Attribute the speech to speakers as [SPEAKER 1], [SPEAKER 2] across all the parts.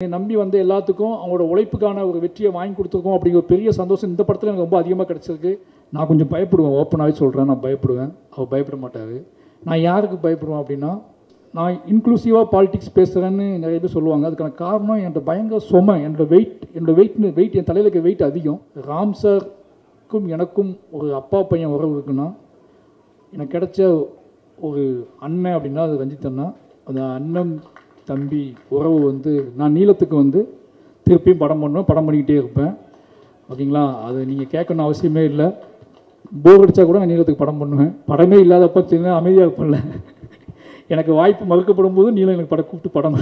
[SPEAKER 1] நம்பி வந்து எல்லாத்துக்கும் அவங்களோட உழைப்புக்கான ஒரு வெற்றியை வாங்கி கொடுத்துருக்கோம் அப்படிங்கிற பெரிய சந்தோஷம் இந்த படத்தில் எனக்கு ரொம்ப அதிகமாக கிடச்சிருக்கு. நான் கொஞ்சம் பயப்படுவேன், ஓப்பனாகவே சொல்கிறேன், நான் பயப்படுவேன். அவர் பயப்பட மாட்டார். நான் யாருக்கு பயப்படுவேன் அப்படின்னா, நான் இன்க்ளூசிவாக பாலிடிக்ஸ் பேசுகிறேன்னு நிறைய பேர் சொல்லுவாங்க. அதுக்கான காரணம் என்கிட்ட பயங்கர சுமை, என்னோட வெயிட் என் தலையில் இருக்க வெயிட் அதிகம். ராம் சாருக்கும் எனக்கும் ஒரு அப்பா பையன் உறவு இருக்குன்னா, எனக்கு கிடைச்ச ஒரு அண்ணன் அப்படின்னா அது ரஞ்சித் அண்ணா. அந்த அண்ணன் தம்பி உறவு வந்து நான் நீளத்துக்கு வந்து திருப்பியும் படம் பண்ணுவேன், படம் பண்ணிக்கிட்டே இருப்பேன். ஓகேங்களா? அது நீங்கள் கேட்கணும் அவசியமே இல்லை. போர் அடித்தா கூட நான் நீளத்துக்கு படம் பண்ணுவேன். படமே இல்லாதப்போ சின்ன அமைதியாக இருப்பேன்ல, எனக்கு வாய்ப்பு மறுக்கப்படும் போது நீளம் எனக்கு கூப்பிட்டு படம்.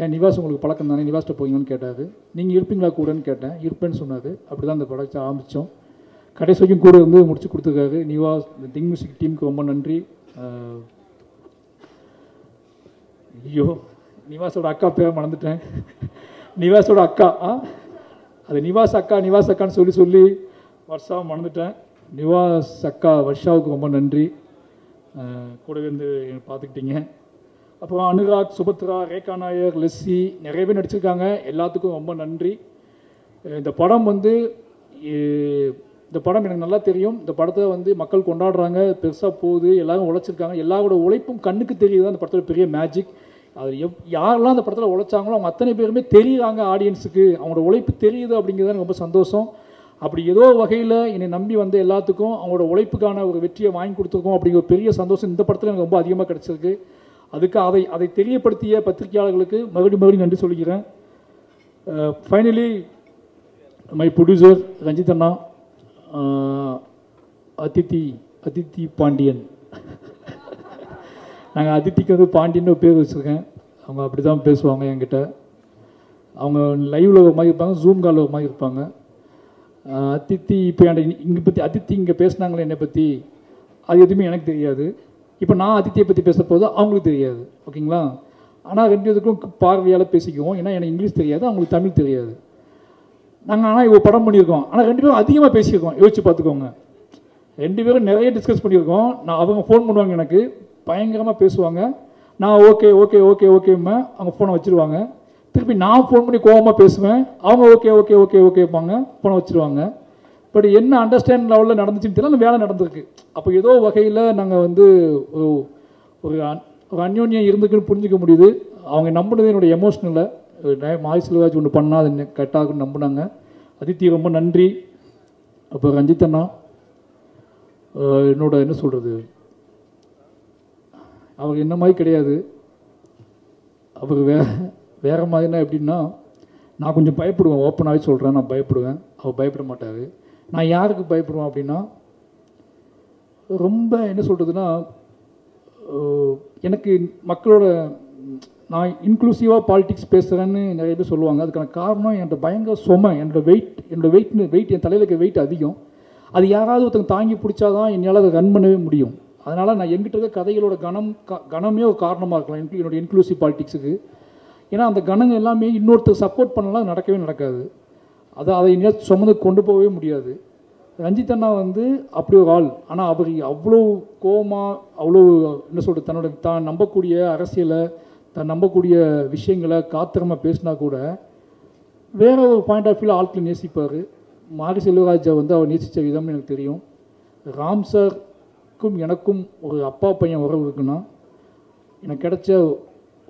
[SPEAKER 1] ஏன் நிவாஸ் உங்களுக்கு பழக்கம் தானே, நிவாஸ்கிட்ட போவீங்கன்னு கேட்டார். நீங்கள் இருப்பீங்களா கூடன்னு கேட்டேன். இருப்பேன்னு சொன்னார். அப்படி தான் அந்த படத்தை ஆரம்பித்தோம். கடைசி வரைக்கும் கூட இருந்து முடிச்சு கொடுத்துருக்காரு நிவாஸ். இந்த திங் மியூசிக் டீமுக்கு ரொம்ப நன்றி. ஐயோ, நிவாஸோட அக்கா பேரை மறந்துட்டேன். நிவாஸோட அக்கா, அது நிவாஸ் அக்கான்னு சொல்லி வர்ஷாவை மறந்துட்டேன். நிவாஸ் அக்கா வர்ஷாவுக்கு ரொம்ப நன்றி. கூடவே இருந்து பார்த்துக்கிட்டீங்க. அப்புறம் அனுராக், சுபத்ரா, ரேகா நாயர், லெஸ்ஸி நிறைய பேர் நடிச்சிருக்காங்க. எல்லாத்துக்கும் ரொம்ப நன்றி. இந்த படம் வந்து எனக்கு நல்லா தெரியும். இந்த படத்தை வந்து மக்கள் கொண்டாடுறாங்க, பெருசாக போகுது, எல்லோரும் உழைச்சிருக்காங்க. எல்லாரோட உழைப்பும் கண்ணுக்கு தெரியுது. அந்த படத்தில் பெரிய மேஜிக். அது யாரெல்லாம் அந்த படத்தில் உழைச்சாங்களோ அவங்க அத்தனை பேருமே தெரியுறாங்க ஆடியன்ஸுக்கு. அவங்களோட உழைப்பு தெரியுது அப்படிங்கிறது எனக்கு ரொம்ப சந்தோஷம். அப்படி ஏதோ வகையில் என்னை நம்பி வந்து எல்லாத்துக்கும் அவங்களோட உழைப்புக்கான ஒரு வெற்றியை வாங்கி கொடுத்துருக்கோம் அப்படிங்கிற பெரிய சந்தோஷம் இந்த படத்தில் எனக்கு ரொம்ப அதிகமாக கிடச்சிருக்கு. அதுக்கு அதை தெரியப்படுத்திய பத்திரிகையாளர்களுக்கு மறுபடியும் நன்றி சொல்லிக்கிறேன். ஃபைனலி மை ப்ரொடியூசர் ரஞ்சித் அண்ணா, அதித்தி பாண்டியன். நாங்கள் அதித்திக்கு வந்து பாண்டியன்னு ஒரு பேர் வச்சுருக்கேன். அவங்க அப்படி தான் பேசுவாங்க என்கிட்ட. அவங்க லைவில் ஒரு மாதிரி இருப்பாங்க, ஜூம் காலில் ஒரு மாதிரி இருப்பாங்க. அதித்தி இப்போ இங்கே பற்றி அதித்தி இங்கே பேசினாங்களே என்னை பற்றி, அது எதுவுமே எனக்கு தெரியாது. இப்போ நான் அதித்தியை பற்றி பேச போது அவங்களுக்கு தெரியாது. ஓகேங்களா? ஆனால் ரெண்டு இதுக்கும் பார்வையால் பேசிக்குவோம். ஏன்னா எனக்கு இங்கிலீஷ் தெரியாது, அவங்களுக்கு தமிழ் தெரியாது. நாங்கள் ஆனால் இவ்வளோ படம் பண்ணியிருக்கோம். ஆனால் ரெண்டு பேரும் அதிகமாக பேசியிருக்கோம். யோசிச்சு பார்த்துக்கோங்க. ரெண்டு பேரும் நிறைய டிஸ்கஸ் பண்ணியிருக்கோம். அவங்க ஃபோன் பண்ணுவாங்க, எனக்கு பயங்கரமாக பேசுவாங்க. நான் ஓகேம்மா, அவங்க ஃபோனை வச்சுருவாங்க. திருப்பி நான் ஃபோன் பண்ணி கோவமாக பேசுவேன். அவங்க ஓகேப்பாங்க, ஃபோனை வச்சுருவாங்க. பட் என்ன அண்டர்ஸ்டாண்ட் லெவலில் நடந்துச்சுன்னு தெரியல, வேலை நடந்திருக்கு. அப்போ ஏதோ வகையில் நாங்கள் வந்து ஒரு அந்யோன்யம் இருந்துக்குன்னு புரிஞ்சிக்க முடியுது. அவங்க நம்பினது என்னோடய எமோஷ்னலில் மாய் செல்வராஜ் ஒன்று பண்ணால் அது கரெக்டாகுன்னு நம்பினாங்க. அதித்தி ரொம்ப நன்றி. அப்போ ரஞ்சித் அண்ணா என்னோட என்ன சொல்கிறது, அவர் என்ன மாதிரி கிடையாது. அவர் வேறு மாதிரினா எப்படின்னா, நான் கொஞ்சம் பயப்படுவேன், ஓப்பனாகவே சொல்கிறேன், நான் பயப்படுவேன். அவர் பயப்பட மாட்டார். நான் யாருக்கு பயப்படுவேன் அப்படின்னா, ரொம்ப என்ன சொல்கிறதுனா, எனக்கு மக்களோட நான் இன்க்ளூசிவாக பாலிடிக்ஸ் பேசுகிறேன்னு நிறைய பேர் சொல்லுவாங்க. அதுக்கான காரணம் என்கிட்ட பயங்கர சுமை, என்னோட வெயிட் என் தலையில் இருக்க வெயிட் அதிகம். அது யாராவது ஒருத்தங்க தாங்கி பிடிச்சாதான் என்னால் அதை ரன் பண்ணவே முடியும். அதனால் நான் எங்கிட்ட இருக்க கதைகளோட கணமே ஒரு காரணமாக இருக்கலாம் என்னோடய இன்க்ளூசிவ் பாலிடிக்ஸுக்கு. ஏன்னா அந்த கணங்கள் எல்லாமே இன்னொருத்தர் சப்போர்ட் பண்ணலாம், நடக்கவே நடக்காது. அதை எங்கேயாவது சுமந்து கொண்டு போகவே முடியாது. ரஞ்சித் அண்ணா வந்து அப்படி ஒரு ஆள். ஆனால் அவர் அவ்வளோ கோபமாக, அவ்வளோ என்ன சொல்கிறது, தான் நம்பக்கூடிய அரசியலை, தான் நம்பக்கூடிய விஷயங்களை காத்திரமாக பேசினா கூட வேற ஒரு பாயிண்ட் ஆஃப் வியூவில் ஆட்களை நேசிப்பார். மாரி செல்வராஜை வந்து அவர் நேசித்த விதம் எனக்கு தெரியும். ராம் சாருக்கும் எனக்கும் ஒரு அப்பா பையன் உறவு இருக்குன்னா, எனக்கு கிடைச்ச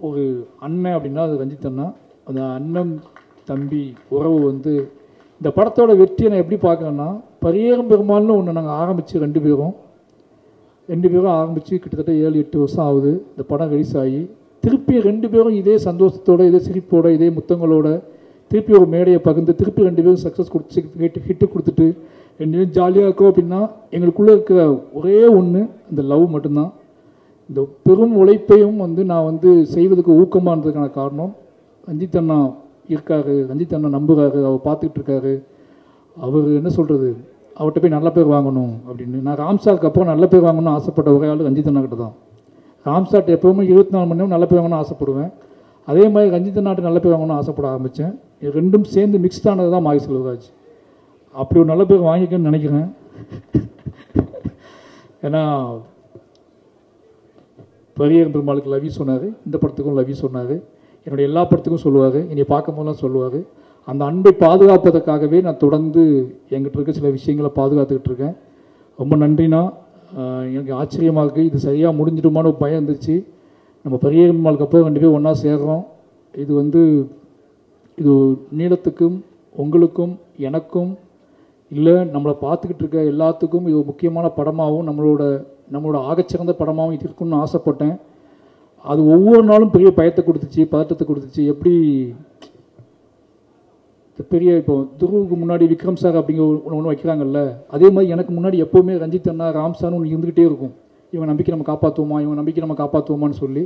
[SPEAKER 1] ஒரு அண்ணன் அப்படின்னா அது ரஞ்சித் அண்ணா. அந்த அண்ணன் தம்பி உறவு வந்து இந்த படத்தோட வெற்றியை நான் எப்படி பார்க்குறேன்னா, பரியேறும் பெருமாள்னு ஒன்று நாங்கள் ஆரம்பித்து ரெண்டு பேரும் ஆரம்பித்து கிட்டத்தட்ட 7-8 வருஷம் ஆகுது. இந்த படம் ரிலீஸ் ஆகி திருப்பி ரெண்டு பேரும் இதே சந்தோஷத்தோடு, இதே சிரிப்போடு, இதே முத்தங்களோட திருப்பி ஒரு மேடையை பகிர்ந்து திருப்பி ரெண்டு பேரும் சக்ஸஸ் கொடுத்து ஹிட்டு கொடுத்துட்டு ரெண்டு பேரும் ஜாலியாக இருக்கோம். அப்படின்னா எங்களுக்குள்ளே இருக்கிற ஒரே ஒன்று இந்த லவ் மட்டும்தான். இந்த பெரும் உழைப்பையும் வந்து நான் வந்து செய்வதுக்கு ஊக்கமாக இருந்ததுக்கான காரணம் ரஞ்சித் அண்ணா இருக்கார். ரஞ்சித் அண்ணா நம்புகிறாரு, அவர் பார்த்துக்கிட்டு இருக்காரு. அவர் என்ன சொல்கிறது, அவர்கிட்ட போய் நல்ல பேர் வாங்கணும் அப்படின்னு. நான் ராம் சாருக்கு அப்புறம் நல்ல பேர் வாங்கணும்னு ஆசைப்பட்ட ஒரே ஆள் ரஞ்சித் அண்ணா கிட்ட தான். ராம் சார்ட்ட எப்போவுமே 24 மணி நேரம் நல்ல பேர் வாங்கணும்னு ஆசைப்படுவேன். அதே மாதிரி ரஞ்சித் அண்ணாட்ட நல்ல பேர் வாங்கணும்னு ஆசைப்பட ஆரம்பித்தேன். ரெண்டும் சேர்ந்து மிக்ஸ்ட் ஆனது தான் மாரி செல்வராஜ். அப்படி ஒரு நல்ல பேர் வாங்கிக்கன்னு நினைக்கிறேன். ஏன்னா பரியேறும் பெருமாளுக்கு லவி சொன்னார், இந்த படத்துக்கும் லவி சொன்னார். என்னுடைய எல்லா படத்துக்கும் சொல்லுவார், என்னை பார்க்கும்போதெல்லாம் சொல்லுவார். அந்த அன்பை பாதுகாப்பதற்காகவே நான் தொடர்ந்து என்கிட்ட இருக்க சில விஷயங்களை பாதுகாத்துக்கிட்டு இருக்கேன். ரொம்ப நன்றிண்ணா. எனக்கு ஆச்சரியமாக இருக்குது, இது சரியாக முடிஞ்சிடுமான்னு ஒரு பயம் இருந்துச்சு. நம்ம பெரியம்மாளுக்கு அப்புறம் 2 பேரும் ஒன்றா சேர்றோம். இது நீளத்துக்கும் உங்களுக்கும் எனக்கும் இல்லை நம்மளை பார்த்துக்கிட்டு இருக்க எல்லாத்துக்கும் இது ஒரு முக்கியமான படமாகவும் நம்மளோட ஆகச்சிறந்த படமாகவும் இது இருக்குன்னு ஆசைப்பட்டேன். அது ஒவ்வொரு நாளும் பெரிய பயத்தை கொடுத்துச்சு, பதட்டத்தை கொடுத்துச்சு. எப்படி பெரிய இப்போ துருவுக்கு முன்னாடி விக்ரம் சார் அப்படிங்கிற ஒன்று வைக்கிறாங்கல்ல, அதே மாதிரி எனக்கு முன்னாடி எப்போவுமே ரஞ்சித் அண்ணா, ராம் சார்னு ஒன்று இருந்துக்கிட்டே இருக்கும். இவங்க நம்பிக்கை நம்ம காப்பாற்றுவோமான்னு சொல்லி.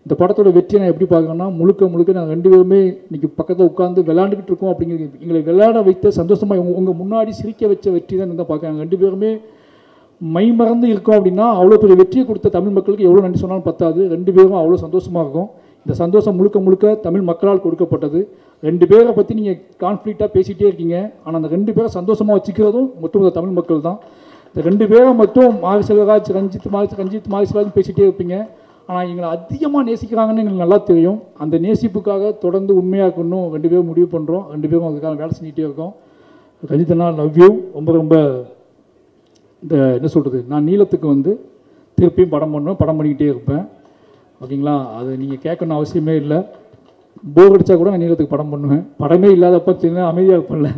[SPEAKER 1] இந்த படத்தோட வெற்றியை நான் எப்படி பார்க்குறேன்னா, முழுக்க நாங்கள் 2 பேருமே இன்றைக்கி பக்கத்தில் உட்காந்து விளையாண்டுக்கிட்டு இருக்கோம். அப்படிங்கிறது எங்களை விளையாட வைத்த சந்தோஷமாக உங்கள் முன்னாடி சிரிக்க வச்ச வெற்றி தான் தான் பார்க்குறாங்க. 2 பேருமே மை மறந்து இருக்கோம் அப்படின்னா அவ்வளோ பெரிய வெற்றியை கொடுத்த தமிழ் மக்களுக்கு எவ்வளோ நன்றி சொன்னாலும் பத்தாது. 2 பேரும் அவ்வளோ சந்தோஷமாக இருக்கும். இந்த சந்தோஷம் முழுக்க தமிழ் மக்களால் கொடுக்கப்பட்டது. 2 பேரை பற்றி நீங்கள் கான்ஃப்ளிக்டாக பேசிகிட்டே இருக்கீங்க, ஆனால் அந்த 2 பேரை சந்தோஷமாக வச்சுக்கிறதும் மட்டும் தமிழ் மக்கள் தான். இந்த 2 பேரை மட்டும் மாரி செல்வராஜ், ரஞ்சித் மாரி செல்வராஜ் பேசிகிட்டே இருப்பீங்க. ஆனால் எங்களை அதிகமாக நேசிக்கிறாங்கன்னு எங்களுக்கு நல்லா தெரியும். அந்த நேசிப்புக்காக தொடர்ந்து உண்மையாக இருக்கணும் 2 பேரும் முடிவு பண்ணுறோம். 2 பேரும் அதுக்காக வேலை செஞ்சுட்டே இருக்கோம். ரஞ்சித் அண்ணா, லவ் யூ. ரொம்ப இந்த என்ன சொல்கிறது, நான் நீளத்துக்கு திருப்பியும் படம் பண்ணிக்கிட்டே இருப்பேன். ஓகேங்களா? அது நீங்கள் கேட்கணும் அவசியமே இல்லை. போர் அடித்தா கூட நான் நீளத்துக்கு படம் பண்ணுவேன். படமே இல்லாதப்ப சின்ன அமைதியாக இருப்பேன்ல,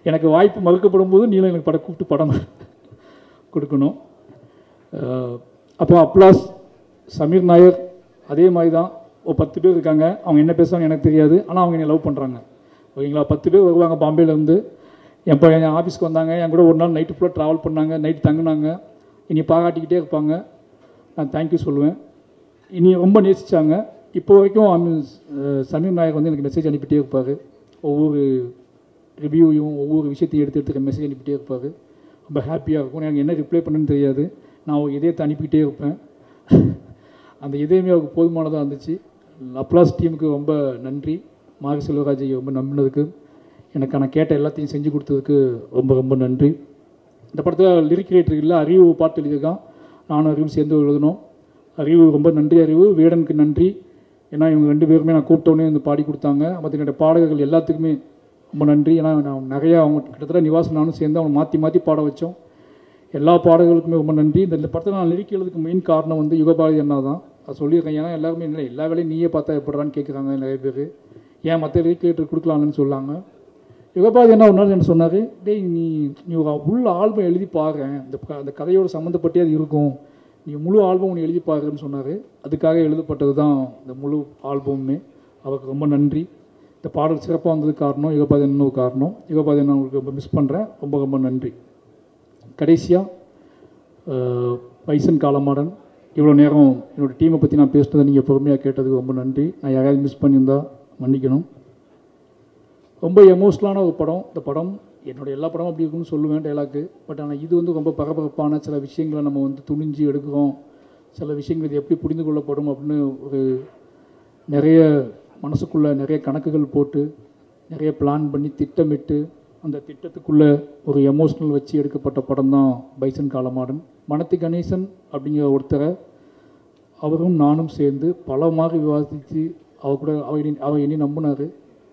[SPEAKER 1] எனக்கு வாய்ப்பு மறுக்கப்படும் போது நீளம் எனக்கு கூப்பிட்டு படம் கொடுக்கணும். அப்போ அப்ளாஸ் சமீர் நாயர் அதே மாதிரி தான். ஒரு 10 பேர் இருக்காங்க. அவங்க என்ன பேசுவாங்க எனக்கு தெரியாது, ஆனால் அவங்க என்னை லவ் பண்ணுறாங்க. ஓகேங்களா? 10 பேர் வருவாங்க பாம்பேலேருந்து. என் ஆஃபீஸ்க்கு வந்தாங்க, என் கூட ஒரு நாள் நைட்டு ஃபுல்லாக ட்ராவல் பண்ணாங்க, நைட்டு தங்கினாங்க. இனி பாராட்டிக்கிட்டே இருப்பாங்க. நான் தேங்க்யூ சொல்லுவேன். இனி ரொம்ப நேசித்தாங்க. இப்போ வரைக்கும் சமீர் நாயர் எனக்கு மெசேஜ் அனுப்பிட்டே இருப்பார். ஒவ்வொரு ரிவ்யூவையும் ஒவ்வொரு விஷயத்தையும் எடுத்து மெசேஜ் அனுப்பிட்டே இருப்பார். ரொம்ப ஹாப்பியாக இருக்கும். எனக்கு என்ன ரிப்ளை பண்ணுன்னு தெரியாது, நான் ஒரு இதயத்தை அனுப்பிக்கிட்டே இருப்பேன். அந்த இதயமே அவருக்கு போதுமானதாக இருந்துச்சு. அப்ளாஸ் டீமுக்கு ரொம்ப நன்றி. மாரி செல்வராஜை ரொம்ப நம்பினதுக்கு, எனக்கு நான் கேட்ட எல்லாத்தையும் செஞ்சு கொடுத்ததுக்கு ரொம்ப நன்றி. இந்த படத்தில் லிரிக் ரைட்டர் இல்லை, அறிவு பாட்டு எழுதியிருக்கான். நானும் அறிவு சேர்ந்து எழுதணும். அறிவு ரொம்ப நன்றி. அறிவு வேடனுக்கு நன்றி. ஏன்னா இவங்க 2 பேருமே நான் கூப்பிட்டோன்னே பாடி கொடுத்தாங்க. மற்ற என்னுடைய பாடகர்கள் எல்லாத்துக்குமே ரொம்ப நன்றி. ஏன்னா நான் நிறையா அவங்க கிட்டத்தட்ட நிவாசம் நானும் சேர்ந்து அவங்க மாற்றி பாட வச்சோம். எல்லா பாடல்களுக்குமே ரொம்ப நன்றி. இந்த படத்தில் நான் லிரிக் எழுதுக்கு மெயின் காரணம் யுகபாரதி அண்ணா தான். அது சொல்லியிருக்கேன். ஏன்னா எல்லாருமே இல்லை, எல்லா வேலையும் நீயே பார்த்தா எப்படிறான்னு கேட்குறாங்க நிறைய பேர். ஏன் மற்ற லிரிக் ரைட்டர் கொடுக்கலாங்கன்னு சொல்லாங்க. யுகபாரதி அண்ணா ஒரு நாள் என்ன சொன்னார், டேய் நீ உள்ள ஆல்பம் எழுதி பாருங்க, அந்த கதையோடு சம்மந்தப்பட்டே அது இருக்கும், நீ முழு ஆல்பம் ஒன்று எழுதி பாருன்னு சொன்னார். அதுக்காக எழுதப்பட்டது தான் இந்த முழு ஆல்பமுமே. அவருக்கு ரொம்ப நன்றி. இந்த பாடல் சிறப்பாக வந்ததுக்கு காரணம் யுகபாரதி அண்ணா காரணம். யுகபாரதி அண்ணா உங்களுக்கு ரொம்ப மிஸ் பண்ணுறேன். ரொம்ப நன்றி. கடைசியாக பைசன் காலமாடன், இவ்வளோ நேரம் என்னோடய டீமை பற்றி நான் பேசுனதை நீங்கள் பொறுமையாக கேட்டதுக்கு ரொம்ப நன்றி. நான் யாராவது மிஸ் பண்ணியிருந்தால் மன்னிக்கணும். ரொம்ப எமோஷ்னலான ஒரு படம். இந்த படம் என்னோடய எல்லா படமும் அப்படி இருக்குன்னு சொல்லுவேன் டைலாக்கு. பட் ஆனால் இது ரொம்ப பரபரப்பான சில விஷயங்களை நம்ம துணிஞ்சு எடுக்கிறோம். சில விஷயங்கள் இது எப்படி புரிந்து கொள்ளப்படும் அப்படின்னு ஒரு நிறைய மனசுக்குள்ளே நிறைய கணக்குகள் போட்டு நிறைய பிளான் பண்ணி திட்டமிட்டு அந்த திட்டத்துக்குள்ளே ஒரு எமோஷ்னல் வச்சு எடுக்கப்பட்ட படம் தான் பைசன் காலமாடன். மனத்தி கணேசன் அப்படிங்கிற ஒருத்தரை அவரும் நானும் சேர்ந்து பல மாதிரி விவாதித்து அவர் என்னை நம்பினார்.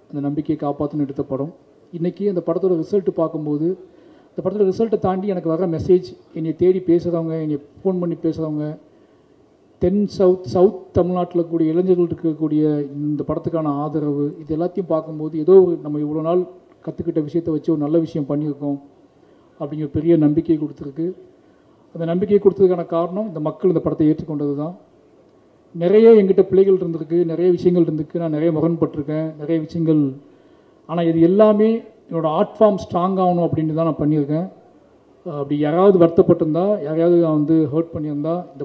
[SPEAKER 1] அந்த நம்பிக்கையை காப்பாற்றணும் எடுத்த படம். இன்றைக்கி அந்த படத்தோட ரிசல்ட்டு பார்க்கும்போது, இந்த படத்தோட ரிசல்ட்டை தாண்டி எனக்கு வர மெசேஜ், என்னை தேடி பேசுகிறவங்க, என்னை ஃபோன் பண்ணி பேசுகிறவங்க, சவுத் தமிழ்நாட்டில் கூடிய இளைஞர்கள் இருக்கக்கூடிய இந்த படத்துக்கான ஆதரவு, இது எல்லாத்தையும் பார்க்கும்போது ஏதோ நம்ம இவ்வளோ நாள் கற்றுக்கிட்ட விஷயத்தை வச்சு ஒரு நல்ல விஷயம் பண்ணியிருக்கோம் அப்படிங்கிற பெரிய நம்பிக்கையை கொடுத்துருக்கு. அந்த நம்பிக்கையை கொடுத்ததுக்கான காரணம் இந்த மக்கள் இந்த படத்தை ஏற்றுக்கொண்டது தான். நிறைய எங்கிட்ட பிள்ளைகள் இருந்திருக்கு, நிறைய விஷயங்கள் இருந்திருக்கு, நான் நிறைய முரண்பட்டிருக்கேன், நிறைய விஷயங்கள். ஆனால் இது எல்லாமே என்னோடய ஆர்ட் ஃபார்ம் ஸ்ட்ராங் ஆகணும் அப்படின்னு தான் நான் பண்ணியிருக்கேன். அப்படி யாராவது வருத்தப்பட்டிருந்தா, யாரையாவது நான் ஹர்ட் பண்ணியிருந்தா, இந்த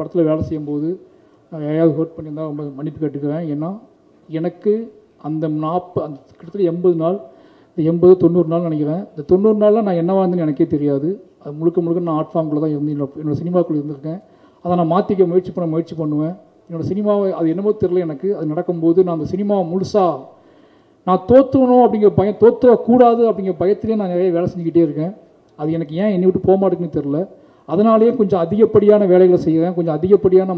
[SPEAKER 1] படத்தில் வேலை செய்யும்போது நான் யாரையாவது ஹர்ட் பண்ணியிருந்தால் ரொம்ப மன்னிப்பு கேட்டுக்குவேன். ஏன்னா எனக்கு அந்த கிட்டத்தட்ட 80 நாள், இந்த 80-90 நாள் நினைக்கிறேன். இந்த 90 நாளில் நான் என்னவா இருந்தேன்னு எனக்கே தெரியாது. அது முழுக்க நான் ஆர்ட் ஃபார்ம்குள்ளே தான் இருந்து என்னோடய சினிமாக்குள்ளே இருந்திருக்கேன். அதை நான் மாற்றிக்க முயற்சி பண்ணுவேன். என்னோடய சினிமாவை அது என்னமோ தெரியல எனக்கு. அது நடக்கும்போது நான் அந்த சினிமாவை முழுசாக நான் தோற்றுணும் அப்படிங்கிற பயம், தோற்றக்கூடாது அப்படிங்கிற பயத்திலே நான் நிறைய வேலை செஞ்சுக்கிட்டே இருக்கேன். அது எனக்கு ஏன் என்னை விட்டு போக மாட்டேங்குன்னு தெரில. அதனாலேயே கொஞ்சம் அதிகப்படியான வேலைகளை செய்கிறேன், கொஞ்சம் அதிகப்படியான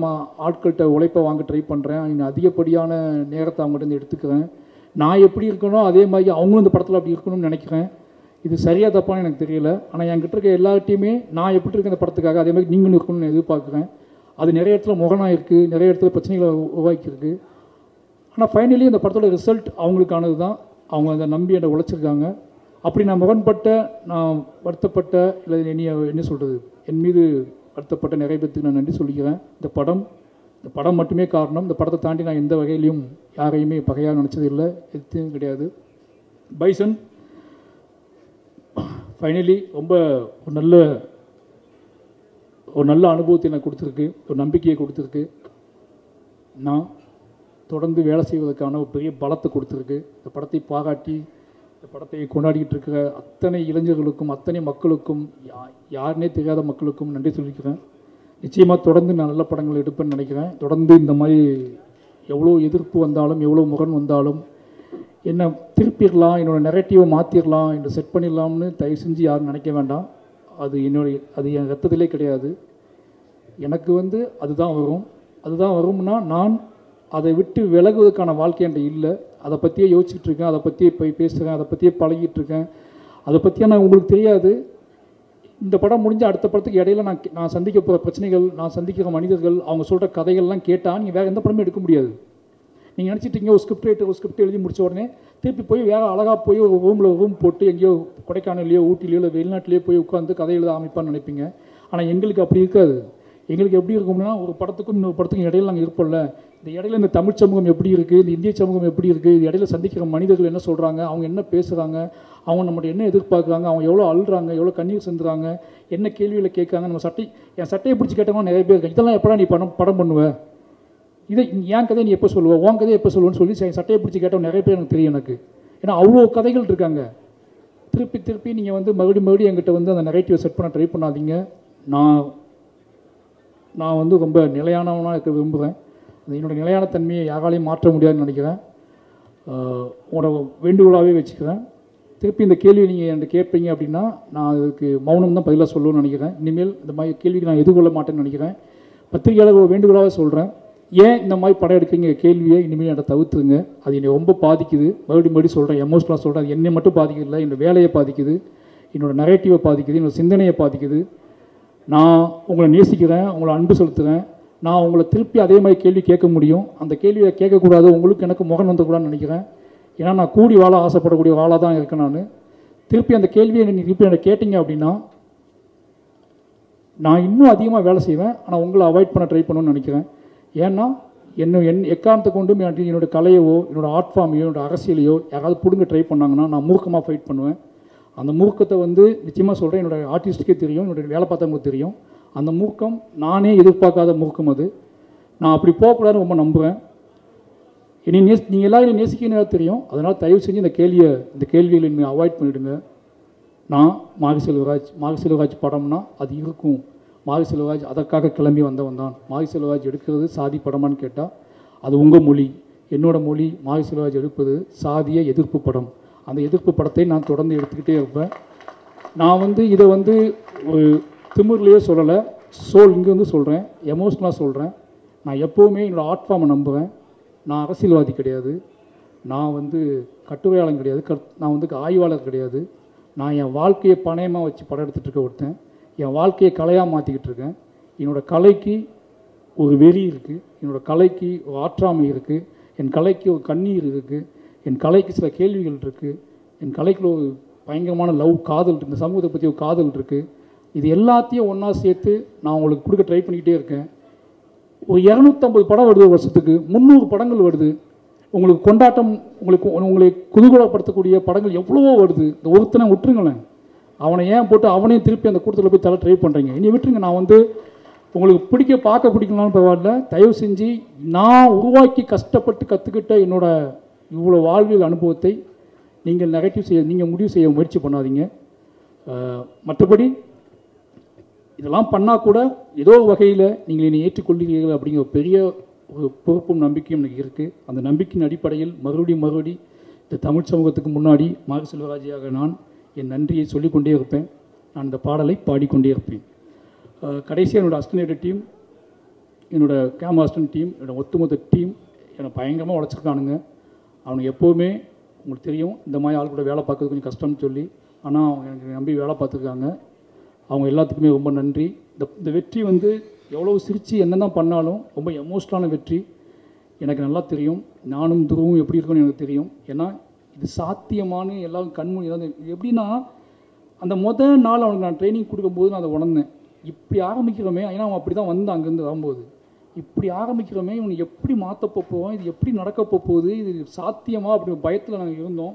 [SPEAKER 1] ஆட்கள்கிட்ட உழைப்பை வாங்க ட்ரை பண்ணுறேன், இன்னும் அதிகப்படியான நேரத்தை அவங்ககிட்ட எடுத்துக்கிறேன். நான் எப்படி இருக்கணும் அதே மாதிரி அவங்களும் இந்த படத்தில் அப்படி இருக்கணும்னு நினைக்கிறேன். இது சரியாக தப்பான்னு எனக்கு தெரியல. ஆனால் என்கிட்ட இருக்க எல்லார்ட்டையுமே நான் எப்படி இருக்கேன் இந்த படத்துக்காக அதே மாதிரி நீங்களும் இருக்கணும்னு எதிர்பார்க்குறேன். அது நிறைய இடத்துல முரணாக இருக்குது, நிறைய இடத்துல பிரச்சனைகளை உருவாக்கியிருக்கு. ஆனால் ஃபைனலி இந்த படத்தோட ரிசல்ட் அவங்களுக்கானது தான். அவங்க அதை நம்பி என்னை உழைச்சிருக்காங்க. அப்படி நான் முரண்பட்ட, நான் வருத்தப்பட்ட, இல்லை என்ன சொல்கிறது, என் மீது வருத்தப்பட்ட நிறைய பேருக்கு நான் நன்றி சொல்லிக்கிறேன். இந்த படம் மட்டுமே காரணம். இந்த படத்தை தாண்டி நான் எந்த வகையிலையும் யாரையுமே பகையாக நினச்சது இல்லை, எதுவும் கிடையாது. பைசன் ஃபைனலி ரொம்ப ஒரு நல்ல அனுபவத்தை எனக்கு கொடுத்துருக்கு, ஒரு நம்பிக்கையை கொடுத்துருக்கு. நான் தொடர்ந்து வேலை செய்வதற்கான ஒரு பெரிய பலத்தை கொடுத்துருக்கு. இந்த படத்தை பாராட்டி இந்த படத்தை கொண்டாடிக்கிட்டு இருக்கிற அத்தனை இளைஞர்களுக்கும், அத்தனை மக்களுக்கும், யாருனே தெரியாத மக்களுக்கும் நன்றி சொல்லிக்கிறேன். நிச்சயமாக தொடர்ந்து நான் நல்ல படங்கள் எடுப்பேன்னு நினைக்கிறேன். தொடர்ந்து இந்த மாதிரி எவ்வளோ எதிர்ப்பு வந்தாலும், எவ்வளோ முரண் வந்தாலும், என்னை திருப்பிடலாம், என்னோடய நெரேட்டிவை மாற்றிடலாம், என்னை செட் பண்ணிடலாம்னு தயவு செஞ்சு யாரும் நினைக்க வேண்டாம். அது என் ரத்தத்திலே கிடையாது. எனக்கு அதுதான் வரும்னா நான் அதை விட்டு விலகுவதற்கான வாழ்க்கை என்கிட்ட இல்லை. அதை பற்றியே யோசிச்சுட்டு இருக்கேன், அதை பற்றியே போய் பேசுகிறேன், அதை பற்றியே பழகிட்டு இருக்கேன். அதை பற்றியே நான் உங்களுக்கு தெரியாது. இந்த படம் முடிஞ்ச அடுத்த படத்துக்கு இடையில நான் சந்திக்க போகிற பிரச்சனைகள், நான் சந்திக்கிற மனிதர்கள், அவங்க சொல்கிற கதைகள்லாம் கேட்டால் நீங்கள் வேறு எந்த படமே எடுக்க முடியாது. நீங்கள் நினச்சிட்டிங்க ஒரு ஸ்கிரிப்ட் எழுதி முடித்த உடனே திருப்பி போய் வேறு அழகாக போய் ஒரு ரூம் போட்டு எங்கேயோ கொடைக்கானல்லையோ ஊட்டிலையோ இல்லை வெளிநாட்டிலையோ போய் உட்காந்து கதை எழுத ஆரம்பிப்பான்னு நினைப்பீங்க. ஆனால் எங்களுக்கு அப்படி இருக்காது. எங்களுக்கு எப்படி இருக்கும்னா, ஒரு படத்துக்கும் இன்னொரு படத்துக்கும் இடையில நாங்கள் இருப்போம்ல, இந்த இடையில இந்த தமிழ் சமூகம் எப்படி இருக்குது, இந்த இந்திய சமூகம் எப்படி இருக்குது, இது இடையில சந்திக்கிற மனிதர்கள் என்ன சொல்கிறாங்க, அவங்க என்ன பேசுகிறாங்க, அவங்க நம்மகிட்ட என்ன எதிர்பார்க்குறாங்க, அவங்க எவ்வளோ அழுறாங்க, எவ்வளோ கண்ணீர் சிந்துறாங்க, என்ன கேள்வியில் கேட்குறாங்க. என் சட்டையை பிடிச்சி கேட்டவங்க நிறைய பேர் இருக்காங்க. இதெல்லாம் எப்படா நீ படம் பண்ணுவேன், இதை என் கதையை நீ எப்போ சொல்லுவேன், உன் கதையை எப்போ சொல்லுவேன்னு சொல்லி சட்டையை பிடிச்சி கேட்டவங்க நிறைய பேர் எனக்கு தெரியும் எனக்கு. ஏன்னா அவ்வளோ கதைகள் இருக்காங்க. திருப்பி நீங்கள் மறுபடியும் என்கிட்ட அந்த நெரேட்டிவை செட் பண்ண ட்ரை பண்ணாதீங்க. நான் ரொம்ப நிலையானவனாக இருக்க விரும்புகிறேன். என்னோடய நிலையான தன்மையை யாராலையும் மாற்ற முடியாதுன்னு நினைக்கிறேன். உங்களோட வேண்டுகோளாகவே வச்சுக்கிறேன். திருப்பி இந்த கேள்வியை நீங்கள் என்கிட்ட கேட்பீங்க அப்படின்னா நான் அதுக்கு மௌனம் தான் பதிலாக சொல்லணும்னு நினைக்கிறேன். இனிமேல் இந்த மாதிரி கேள்விக்கு நான் எதிர்கொள்ள மாட்டேன்னு நினைக்கிறேன். பத்திரிகையாளர் வேண்டுகோளாகவே சொல்கிறேன், ஏன் இந்த மாதிரி படம் எடுக்கிறீங்க கேள்வியை இனிமேல் என்கிட்ட தவிர்த்துருங்க. அது என்னை ரொம்ப பாதிக்குது. மறுபடியும் சொல்கிறேன், எமோஷனலாக சொல்கிறேன். அது என்னை மட்டும் பாதிக்கல, என்னோடய வேலையை பாதிக்குது, என்னோடய நரேட்டிவை பாதிக்குது, என்னோடய சிந்தனையை பாதிக்குது. நான் உங்களை நேசிக்கிறேன், உங்களை அன்பு செலுத்துகிறேன். நான் உங்களை திருப்பி அதே மாதிரி கேள்வி கேட்க முடியும். அந்த கேள்வியை கேட்கக்கூடாது, உங்களுக்கு எனக்கு முகம் வந்துக்கூடாதுன்னு நினைக்கிறேன். ஏன்னா நான் கூடி வாழ ஆசைப்படக்கூடிய வாழாக தான் இருக்கேன். நான் திருப்பி அந்த கேள்வியை நீங்கள் திருப்பி என்னை கேட்டீங்க அப்படின்னா நான் இன்னும் அதிகமாக வேலை செய்வேன். ஆனால் உங்களை அவாய்ட் பண்ண ட்ரை பண்ணணும்னு நினைக்கிறேன். ஏன்னா எக்காரணத்தை கொண்டும் என்னோடய கலையவோ, என்னோடய ஆர்ட் ஃபார்மையோ, என்னோடய அரசியலையோ யாராவது பிடுங்க ட்ரை பண்ணாங்கன்னா நான் மூர்க்கமாக ஃபைட் பண்ணுவேன். அந்த மூர்க்கத்தை நிச்சயமாக சொல்கிறேன், என்னோடய ஆர்டிஸ்ட்டுக்கே தெரியும், என்னோடய வேலை பார்த்தவங்களுக்கு தெரியும். அந்த மூர்க்கம் நானே எதிர்பார்க்காத மூர்க்கம். அது நான் அப்படி போகக்கூடாதுன்னு ரொம்ப நம்புகிறேன். நீங்கள் எல்லோரும் நேசிக்கணும் தெரியும். அதனால் தயவு செஞ்சு இந்த கேள்விகளை நீங்கள் அவாய்ட் பண்ணிவிடுங்க. நான் மாரி செல்வராஜ் படம்னா அது இருக்கும். மாரி செல்வராஜ் அதற்காக கிளம்பி வந்தவன் தான். மாரி செல்வராஜ் எடுக்கிறது சாதி படமான்னு கேட்டால் அது உங்கள் மொழி. என்னோடய மொழி மாரி செல்வராஜ் எடுப்பது சாதிய எதிர்ப்பு படம். அந்த எதிர்ப்பு படத்தை நான் தொடர்ந்து எடுத்துக்கிட்டே இருப்பேன். நான் இதை ஒரு திமிர்லேயே சொல்லலை, இங்கே சொல்கிறேன், எமோஷ்னலாக சொல்கிறேன். நான் எப்போவுமே என்னோடய ஆர்ட் ஃபார்மை நம்புவேன். நான் அரசியல்வாதி கிடையாது, நான் கட்டுரையாளன் கிடையாது, நான் ஆய்வாளர் கிடையாது. நான் என் வாழ்க்கையை பணயமாக வச்சு படம் எடுத்துகிட்டு இருக்க ஒருத்தன். என் வாழ்க்கையை கலையாக மாற்றிக்கிட்டு இருக்கேன். என்னோடய கலைக்கு ஒரு வெறி இருக்குது, என்னோடய கலைக்கு ஒரு ஆற்றாமை இருக்குது, என் கலைக்கு ஒரு கண்ணீர் இருக்குது, என் கலைக்கு சில கேள்விகள் இருக்குது, என் கலைக்குள்ள ஒரு பயங்கரமான காதல் இருக்குது, இந்த சமூகத்தை பற்றி ஒரு காதல் இருக்குது. இது எல்லாத்தையும் ஒன்றா சேர்த்து நான் உங்களுக்கு கொடுக்க ட்ரை பண்ணிக்கிட்டே இருக்கேன். ஒரு 250 படம் வருது வருஷத்துக்கு, 300 படங்கள் வருது. உங்களுக்கு கொண்டாட்டம், உங்களை குதூகலப்படுத்தக்கூடிய படங்கள் எவ்வளவோ வருது. இந்த ஒருத்தனை விட்டுருங்களேன், அவனை ஏன் போட்டு அவனையும் திருப்பி அந்த கூட்டத்தில் போய் தர ட்ரை பண்ணுறீங்க? இனி விட்டுருங்க. நான் உங்களுக்கு பார்க்க பிடிக்கலாம்னு பரவாயில்ல, தயவு செஞ்சு நான் உருவாக்கி கஷ்டப்பட்டு கற்றுக்கிட்ட என்னோட இவ்வளோ வாழ்வியல் அனுபவத்தை நீங்கள் முடிவு செய்ய முயற்சி பண்ணாதீங்க. மற்றபடி இதெல்லாம் பண்ணால் கூட ஏதோ வகையில் நீங்கள் என்னை ஏற்றுக்கொள்கிறீர்கள் அப்படிங்கிற பெரிய ஒரு பொறுப்பும் நம்பிக்கையும் எனக்கு இருக்குது. அந்த நம்பிக்கையின் அடிப்படையில் மறுபடியும் இந்த தமிழ் சமூகத்துக்கு முன்னாடி மாரி செல்வராஜியாக நான் என் நன்றியை சொல்லிக்கொண்டே இருப்பேன். நான் இந்த பாடலை பாடிக்கொண்டே இருப்பேன். கடைசியாக என்னோடய அசிஸ்டன்ட் டீம், என்னோடய கேமரா அசிஸ்டன்ட் டீம், என்னோடய ஒட்டுமொத்த டீம் என்னை பயங்கரமாக உழைச்சிருக்கானுங்க. அவனுக்கு எப்போவுமே உங்களுக்கு தெரியும் இந்த மாதிரி ஆள் கூட வேலை பார்க்கறது கொஞ்சம் கஷ்டம்னு சொல்லி, ஆனால் அவங்க எனக்கு நம்பி வேலை பார்த்துருக்காங்க. அவங்க எல்லாத்துக்குமே ரொம்ப நன்றி. இந்த வெற்றி வந்து எவ்வளோ சிரித்து என்ன தான் பண்ணாலும் ரொம்ப எமோஷ்னலான வெற்றி. எனக்கு நல்லா தெரியும், நானும் துருவும் எப்படி இருக்குன்னு எனக்கு தெரியும். ஏன்னா இது சாத்தியமான எல்லோரும் கண்மூடி இது எப்படின்னா, அந்த முதல் நாள் அவனுக்கு நான் ட்ரைனிங் கொடுக்கும்போது நான் அதை உணர்ந்தேன். இப்படி ஆரம்பிக்கிறோமே, ஏன்னா அவன் அப்படி தான் வந்து அங்கேருந்து வரும்போது இப்படி ஆரம்பிக்கிறோமே, இவனை எப்படி மாற்றப்போ போவோம், இது எப்படி நடக்கப்போ போகுது, இது சாத்தியமாக அப்படி பயத்தில் நாங்கள் இருந்தோம்.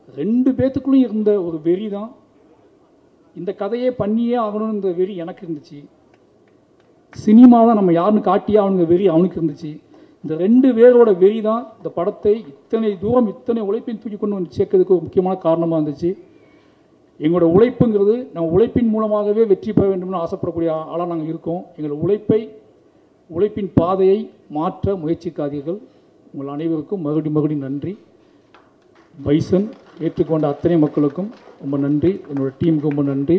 [SPEAKER 1] 2 பேத்துக்குள்ளும் இருந்த ஒரு வெறி தான் இந்த கதையே பண்ணியே ஆகணுன்ற வெறி எனக்கு இருந்துச்சு. சினிமாவை நம்ம யாருன்னு காட்டியே அவனுங்க வெறி அவனுக்கு இருந்துச்சு. இந்த 2 பேரோட வெறி தான் இந்த படத்தை இத்தனை தூரம் இத்தனை உழைப்பின் தூக்கி கொண்டு வந்து சேர்க்கறதுக்கு ஒரு முக்கியமான காரணமாக இருந்துச்சு. எங்களோட உழைப்புங்கிறது நம்ம உழைப்பின் மூலமாகவே வெற்றி பெற வேண்டும்னு ஆசைப்படக்கூடிய ஆளாக நாங்கள் இருக்கோம். எங்களோட உழைப்பின் பாதையை மாற்ற முயற்சிக்காதீர்கள். உங்கள் அனைவருக்கும் மறுபடியும் நன்றி. பைசன் ஏற்றுக்கொண்ட அத்தனை மக்களுக்கும் ரொம்ப நன்றி. என்னோடய டீமுக்கு ரொம்ப நன்றி.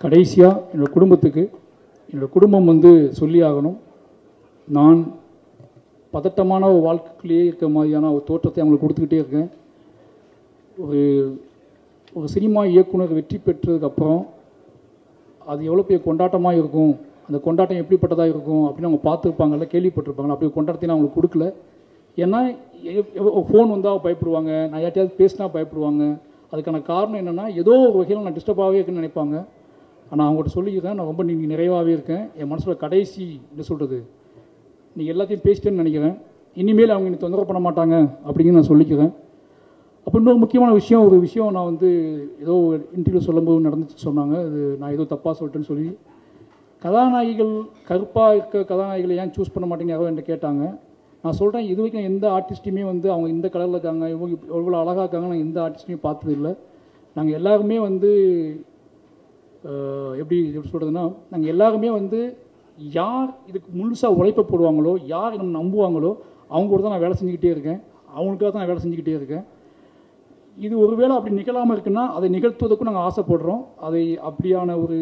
[SPEAKER 1] கடைசியாக என்னோடய குடும்பத்துக்கு, என்னோடய குடும்பம் வந்து சொல்லி ஆகணும். நான் பதட்டமான ஒரு வாழ்க்கையிலேயே இருக்க மாதிரியான ஒரு தோற்றத்தை அவங்களுக்கு கொடுத்துக்கிட்டே இருக்கேன். ஒரு சினிமா இயக்குனர் வெற்றி பெற்றதுக்கப்புறம் அது எவ்வளோ பெரிய கொண்டாட்டமாக இருக்கும், அந்த கொண்டாட்டம் எப்படிப்பட்டதாக இருக்கும் அப்படின்னு அவங்க பார்த்துருப்பாங்கல்ல, கேள்விப்பட்டிருப்பாங்க. அப்படி கொண்டாட்டத்தை நான் அவங்களுக்கு கொடுக்கல. ஏன்னா ஃபோன் வந்தால் பயப்படுவாங்க, நான் யார்ட்டையாவது பேசினா பயப்படுவாங்க. அதுக்கான காரணம் என்னென்னா, ஏதோ ஒரு வகையில் நான் டிஸ்டர்பாகவே இருக்குன்னு நினைப்பாங்க. ஆனால் அவங்கள்ட்ட சொல்லிக்கிறேன், நான் ரொம்ப நீங்கள் நிறைவாகவே இருக்கேன். என் மனசில் கடைசி என்ன சொல்கிறது, நீங்கள் எல்லாத்தையும் பேசிட்டேன்னு நினைக்கிறேன். இனிமேல் அவங்க எனக்கு தொந்தரவு பண்ண மாட்டாங்க அப்படிங்கிறது நான் சொல்லிக்கிறேன். அப்போ இன்னொரு முக்கியமான ஒரு விஷயம் நான் வந்து ஏதோ இன்டர்வியூ சொல்லும்போது நடந்துச்சு சொன்னாங்க. அது நான் ஏதோ தப்பாக சொல்லிட்டேன்னு சொல்லி, கதாநாயகிகள் கருப்பாக இருக்க கதாநாயகிகளை ஏன் சூஸ் பண்ண மாட்டேங்க யாரோ என்கிட்ட கேட்டாங்க. நான் சொல்கிறேன், இது வரைக்கும் எந்த ஆர்டிஸ்ட்டையுமே வந்து அவங்க இந்த கலரில் இருக்காங்க, இவங்க எவ்வளோ அழகாக இருக்காங்க, நாங்கள் எந்த ஆர்டிஸ்ட்டையும் பார்த்ததில்லை. நாங்கள் எல்லாருமே வந்து எப்படி சொல்கிறதுனா, நாங்கள் எல்லாருமே வந்து யார் இதுக்கு முழுசாக உழைப்ப போடுவாங்களோ, யார் நம்ம நம்புவாங்களோ அவங்க கூட தான் நான் வேலை செஞ்சுக்கிட்டே இருக்கேன். அவங்களுக்காக தான் நான் வேலை செஞ்சுக்கிட்டே இருக்கேன். இது ஒருவேளை அப்படி நிகழாமல் இருக்குன்னா அதை நிகழ்த்துவதற்கும் நாங்கள் ஆசைப்படுறோம். அதை அப்படியான ஒரு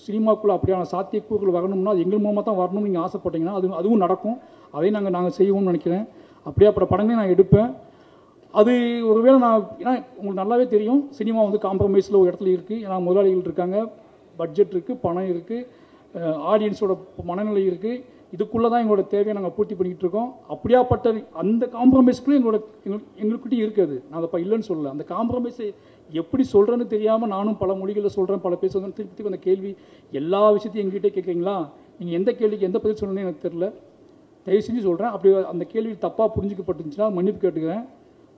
[SPEAKER 1] சினிமாக்குள்ளே அப்படியான சாத்தியக்கூறுகள் வரணும்னா அது எங்கள் மூலமாக தான் வரணும்னு நீங்கள் ஆசைப்பட்டீங்கன்னா அதுவும் நடக்கும். அதையும் நாங்கள் செய்வோம்னு நினைக்கிறேன். அப்படியாப்பட்ட படங்களே நான் எடுப்பேன். அது ஒருவேளை ஏன்னா உங்களுக்கு நல்லாவே தெரியும், சினிமா வந்து காம்ப்ரமைஸில் ஒரு இடத்துல இருக்குது. ஏன்னா முதலாளிகள் இருக்காங்க, பட்ஜெட் இருக்குது, பணம் இருக்குது, ஆடியன்ஸோட மனநிலை இருக்குது. இதுக்குள்ளே தான் எங்களோட தேவையை நாங்கள் பூர்த்தி பண்ணிக்கிட்டு இருக்கோம். அப்படியாப்பட்ட அந்த காம்ப்ரமைஸ்க்குள்ளே எங்களுக்கிட்டே இருக்குது. நான் அதை இல்லைன்னு சொல்லலை. அந்த காம்ப்ரமைஸை எப்படி சொல்கிறேன்னு தெரியாமல் நானும் பல மொழிகளில் சொல்கிறேன், பல பேர் சொல்கிறேன். திருப்பி அந்த கேள்வி எல்லா விஷயத்தையும் எங்ககிட்டே கேட்குறீங்களா, நீங்கள் எந்த கேள்விக்கு எந்த பதில் சொல்லணும்னு எனக்கு தெரில. தயவு செஞ்சு சொல்கிறேன், அப்படி அந்த கேள்வி தப்பாக புரிஞ்சுக்கப்பட்டுருந்துச்சுன்னா மன்னிப்பு கேட்டுக்கிறேன்.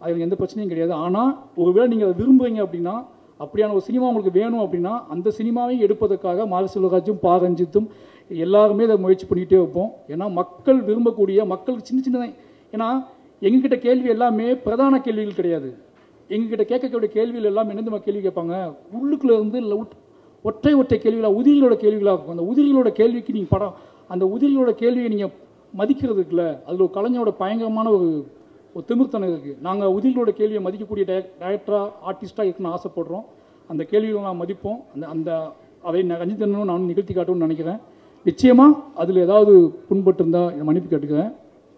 [SPEAKER 1] அது எந்த பிரச்சனையும் கிடையாது. ஆனால் ஒருவேளை நீங்கள் அதை விரும்புகிறீங்க அப்படின்னா, அப்படியான ஒரு சினிமா உங்களுக்கு வேணும் அப்படின்னா, அந்த சினிமாவையும் எடுப்பதற்காக மாரி செல்வராஜும் பா ரஞ்சித்தும் எல்லாருமே அதை முயற்சி பண்ணிக்கிட்டே வைப்போம். ஏன்னா மக்கள் விரும்பக்கூடிய, மக்களுக்கு சின்ன ஏன்னா எங்ககிட்ட கேள்வி எல்லாமே பிரதான கேள்விகள் கிடையாது. எங்ககிட்ட கேட்கக்கூடிய கேள்விகள் எல்லாம் என்னென்ன கேள்வி கேட்பாங்க, உள்ளுக்குள்ளே இருந்து ஒற்றை கேள்விகளாக, உதிரிகளோட கேள்விகளாக இருக்கும். அந்த உதிரிகளோட கேள்விக்கு நீங்கள் அந்த உதிரிகளோட கேள்வியை நீங்கள் மதிக்கிறதுக்குல அதில் ஒரு கலைஞரோட பயங்கரமான ஒரு திமிர்த்தனம் இருக்குது. நாங்கள் உதிரிகளோட கேள்வியை மதிக்கக்கூடிய டைரக்டராக ஆர்டிஸ்ட்டாக இருக்குன்னு ஆசைப்படுறோம். அந்த கேள்விகளை நான் மதிப்போம். அதை ரஞ்சித்தனும் நான் நிகழ்த்தி காட்டணும்னு நினைக்கிறேன். நிச்சயமாக அதில் ஏதாவது புண்பட்டு இருந்தால் மன்னிப்பு கேட்டுக்கிறேன்.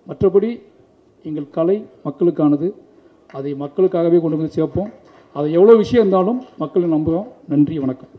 [SPEAKER 1] மற்றபடி எங்கள் கலை மக்களுக்கானது. அதை மக்களுக்காகவே கொண்டு வந்து சேர்ப்போம். அது எவ்வளோ விஷயம் இருந்தாலும் மக்களை நம்புகிறோம். நன்றி, வணக்கம்.